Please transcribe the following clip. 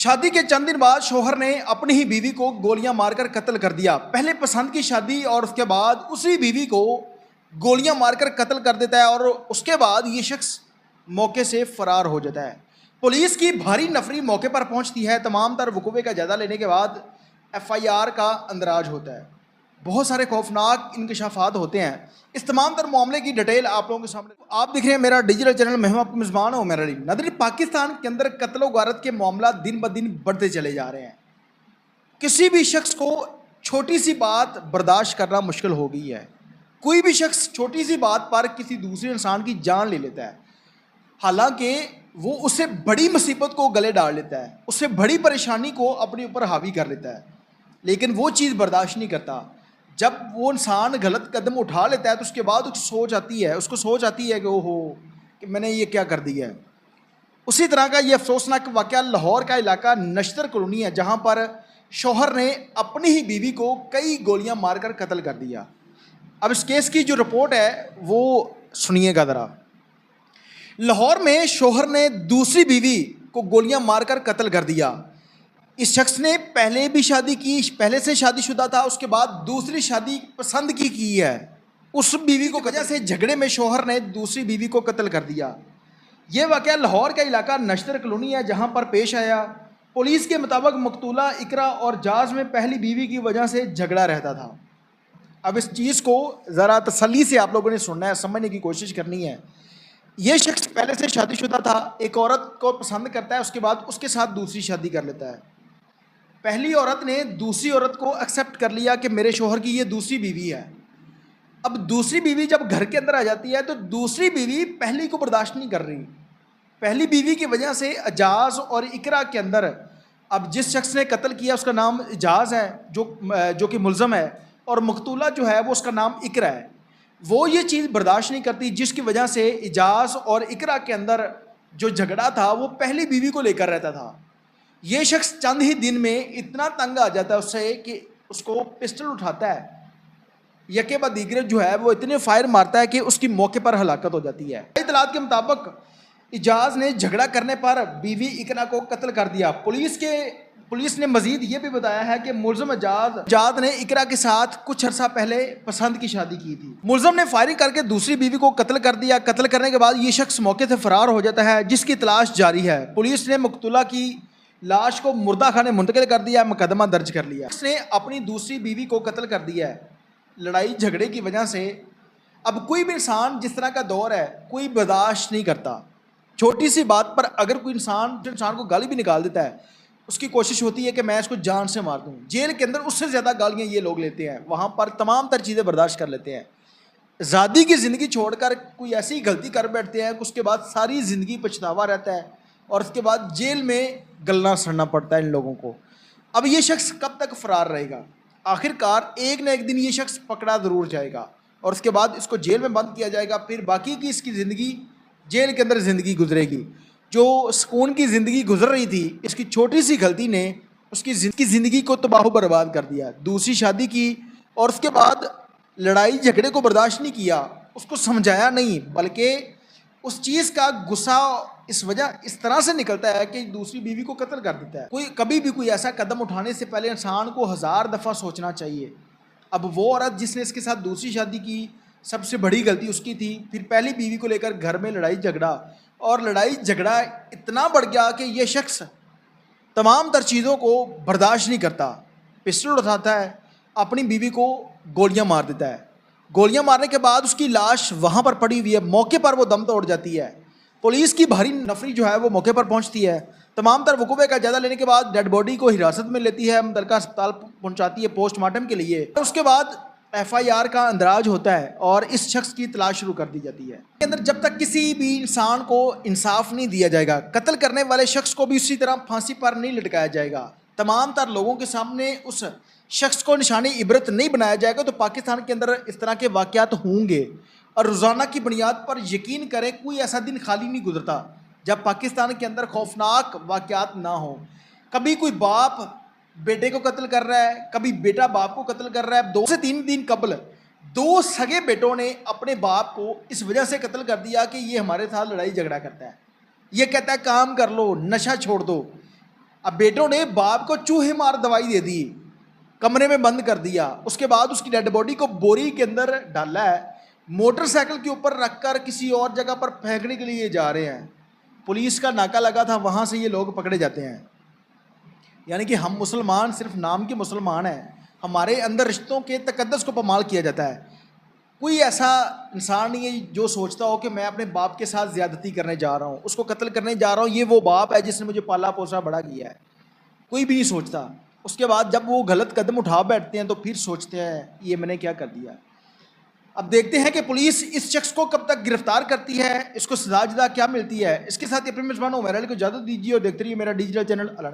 शादी के चंद दिन बाद शौहर ने अपनी ही बीवी को गोलियां मारकर कत्ल कर दिया। पहले पसंद की शादी और उसके बाद उसी बीवी को गोलियां मारकर कत्ल कर देता है और उसके बाद ये शख्स मौके से फरार हो जाता है। पुलिस की भारी नफरी मौके पर पहुंचती है। तमाम तर वकूवे का जायजा लेने के बाद एफआईआर का अंदराज होता है। बहुत सारे खौफनाक इंकशाफात होते हैं। इस तमाम तर मामले की डिटेल आप लोगों के सामने आप देख रहे हैं मेरा डिजिटल चैनल। मैं हूं आपका मेज़बान हूं मेरा नादरीन। पाकिस्तान के अंदर कत्ल व गारत के मामला दिन ब दिन बढ़ते चले जा रहे हैं। किसी भी शख्स को छोटी सी बात बर्दाश्त करना मुश्किल हो गई है। कोई भी शख्स छोटी सी बात पर किसी दूसरे इंसान की जान ले लेता है, हालांकि वो उससे बड़ी मुसीबत को गले डाल लेता है, उससे बड़ी परेशानी को अपने ऊपर हावी कर लेता है, लेकिन वो चीज़ बर्दाश्त नहीं करता। जब वो इंसान गलत कदम उठा लेता है तो उसके बाद उसको सोच आती है कि ओहो कि मैंने ये क्या कर दिया है। उसी तरह का ये अफसोसनाक वाक़या लाहौर का इलाका नश्तर कॉलोनी है, जहाँ पर शौहर ने अपनी ही बीवी को कई गोलियां मारकर कत्ल कर दिया। अब इस केस की जो रिपोर्ट है वो सुनिएगा ज़रा। लाहौर में शौहर ने दूसरी बीवी को गोलियां मारकर कत्ल कर दिया। इस शख्स ने पहले भी शादी की, पहले से शादीशुदा था, उसके बाद दूसरी शादी पसंद की है। उस बीवी को वजह से झगड़े में शौहर ने दूसरी बीवी को कत्ल कर दिया। यह वाक़या लाहौर का इलाका नश्तर कॉलोनी है, जहां पर पेश आया। पुलिस के मुताबिक मकतूला इकरा और जाज में पहली बीवी की वजह से झगड़ा रहता था। अब इस चीज़ को ज़रा तसल्ली से आप लोगों ने सुनना है, समझने की कोशिश करनी है। यह शख्स पहले से शादीशुदा था, एक औरत को पसंद करता है, उसके बाद उसके साथ दूसरी शादी कर लेता है। पहली औरत ने दूसरी औरत को एक्सेप्ट कर लिया कि मेरे शौहर की ये दूसरी बीवी है। अब दूसरी बीवी जब घर के अंदर आ जाती है तो दूसरी बीवी पहली को बर्दाश्त नहीं कर रही। पहली बीवी की वजह से एजाज और इकरा के अंदर, अब जिस शख्स ने कत्ल किया उसका नाम एजाज है जो कि मुलज़म है, और मकतूला जो है वो उसका नाम इकरा है। वो ये चीज़ बर्दाश्त नहीं करती, जिसकी वजह से एजाज और इकरा के अंदर जो झगड़ा था वो पहली बीवी को लेकर रहता था। ये शख्स चंद ही दिन में इतना तंग आ जाता है उससे कि उसको पिस्टल उठाता है, यके बाद दीगरे जो है वो इतने फायर मारता है कि उसकी मौके पर हलाकत हो जाती है। इतलात के मुताबिक इजाज ने झगड़ा करने पर बीवी इकरा को कत्ल कर दिया। पुलिस ने मजीद ये भी बताया है कि मुलज़म इजाज ने इकरा के साथ कुछ अर्सा पहले पसंद की शादी की थी। मुलज़म ने फायरिंग करके दूसरी बीवी को कत्ल कर दिया। कत्ल करने के बाद ये शख्स मौके से फरार हो जाता है, जिसकी तलाश जारी है। पुलिस ने मकतूला की लाश को मुर्दा खाने मुंतकिल कर दिया, मुकदमा दर्ज कर लिया। उसने अपनी दूसरी बीवी को कत्ल कर दिया है लड़ाई झगड़े की वजह से। अब कोई भी इंसान, जिस तरह का दौर है, कोई बर्दाश्त नहीं करता। छोटी सी बात पर अगर कोई इंसान को गाली भी निकाल देता है, उसकी कोशिश होती है कि मैं इसको जान से मार दूँ। जेल के अंदर उससे ज़्यादा गालियाँ ये लोग लेते हैं, वहाँ पर तमाम तर चीज़ें बर्दाश्त कर लेते हैं। आज़ादी की ज़िंदगी छोड़कर कोई ऐसी गलती कर बैठते हैं कि उसके बाद सारी ज़िंदगी पछतावा रहता है और उसके बाद जेल में गलना सड़ना पड़ता है इन लोगों को। अब ये शख्स कब तक फरार रहेगा? आखिरकार एक न एक दिन ये शख्स पकड़ा ज़रूर जाएगा और उसके बाद इसको जेल में बंद किया जाएगा। फिर बाकी की इसकी ज़िंदगी जेल के अंदर ज़िंदगी गुजरेगी। जो सुकून की ज़िंदगी गुजर रही थी, इसकी छोटी सी गलती ने उसकी ज़िंदगी को तबाह बर्बाद कर दिया। दूसरी शादी की और उसके बाद लड़ाई झगड़े को बर्दाश्त नहीं किया, उसको समझाया नहीं, बल्कि उस चीज़ का गुस्सा इस तरह से निकलता है कि दूसरी बीवी को कत्ल कर देता है। कभी भी कोई ऐसा कदम उठाने से पहले इंसान को 1000 दफ़ा सोचना चाहिए। अब वो औरत जिसने इसके साथ दूसरी शादी की, सबसे बड़ी गलती उसकी थी। फिर पहली बीवी को लेकर घर में लड़ाई झगड़ा इतना बढ़ गया कि ये शख्स तमाम तर चीज़ों को बर्दाश्त नहीं करता। पिस्टल उठाता है, अपनी बीवी को गोलियां मार देता है। गोलियां मारने के बाद उसकी लाश वहाँ पर पड़ी हुई है, मौके पर वो दम तोड़ जाती है। पुलिस की भारी नफरी जो है वो मौके पर पहुंचती है। तमाम तर वकूवे का जायजा लेने के बाद डेड बॉडी को हिरासत में लेती है, मुतल्लिका अस्पताल पहुंचाती है पोस्टमार्टम के लिए। उसके बाद एफआईआर का अंदराज होता है और इस शख्स की तलाश शुरू कर दी जाती है। के अंदर जब तक किसी भी इंसान को इंसाफ नहीं दिया जाएगा, कत्ल करने वाले शख्स को भी उसी तरह फांसी पर नहीं लटकाया जाएगा, तमाम तर लोगों के सामने उस शख्स को निशानी इबरत नहीं बनाया जाएगा, तो पाकिस्तान के अंदर इस तरह के वाक़यात होंगे। और रोज़ाना की बुनियाद पर यकीन करें, कोई ऐसा दिन खाली नहीं गुजरता जब पाकिस्तान के अंदर खौफनाक वाक़यात ना हो। कभी कोई बाप बेटे को कत्ल कर रहा है, कभी बेटा बाप को कत्ल कर रहा है। 2 से 3 दिन कबल 2 सगे बेटों ने अपने बाप को इस वजह से कत्ल कर दिया कि ये हमारे साथ लड़ाई झगड़ा करता है, ये कहता है काम कर लो, नशा छोड़ दो। اب بیٹوں نے باپ کو چوہے مار دوائی دے دی, کمرے میں بند کر دیا, اس کے بعد اس کی ڈیڈ باڈی کو بوری کے اندر ڈالا ہے, موٹر سائیکل کے اوپر رکھ کر کسی اور جگہ پر پھینکنے کے لیے جا رہے ہیں. پولیس کا ناکہ لگا تھا, وہاں سے یہ لوگ پکڑے جاتے ہیں. یعنی کہ ہم مسلمان صرف نام کے مسلمان ہیں, ہمارے اندر رشتوں کے تقدس کو پامال کیا جاتا ہے. کوئی ایسا انسان نہیں ہے جو سوچتا ہو کہ میں اپنے باپ کے ساتھ زیادتی کرنے جا رہا ہوں, اس کو قتل کرنے جا رہا ہوں, یہ وہ باپ ہے جس نے مجھے پالا پوسا بڑا کیا ہے. کوئی بھی نہیں سوچتا. اس کے بعد جب وہ غلط قدم اٹھا بیٹھتے ہیں تو پھر سوچتے ہیں یہ میں نے کیا کر دیا. اب دیکھتے ہیں کہ پولیس اس شخص کو کب تک گرفتار کرتی ہے, اس کو سزا جزا کیا ملتی ہے. اس کے ساتھ اپنے میزبان عمیر علی کو اجازت دیجیے اور دیکھتے رہیے میرا ڈیجیٹل چینل. اللہ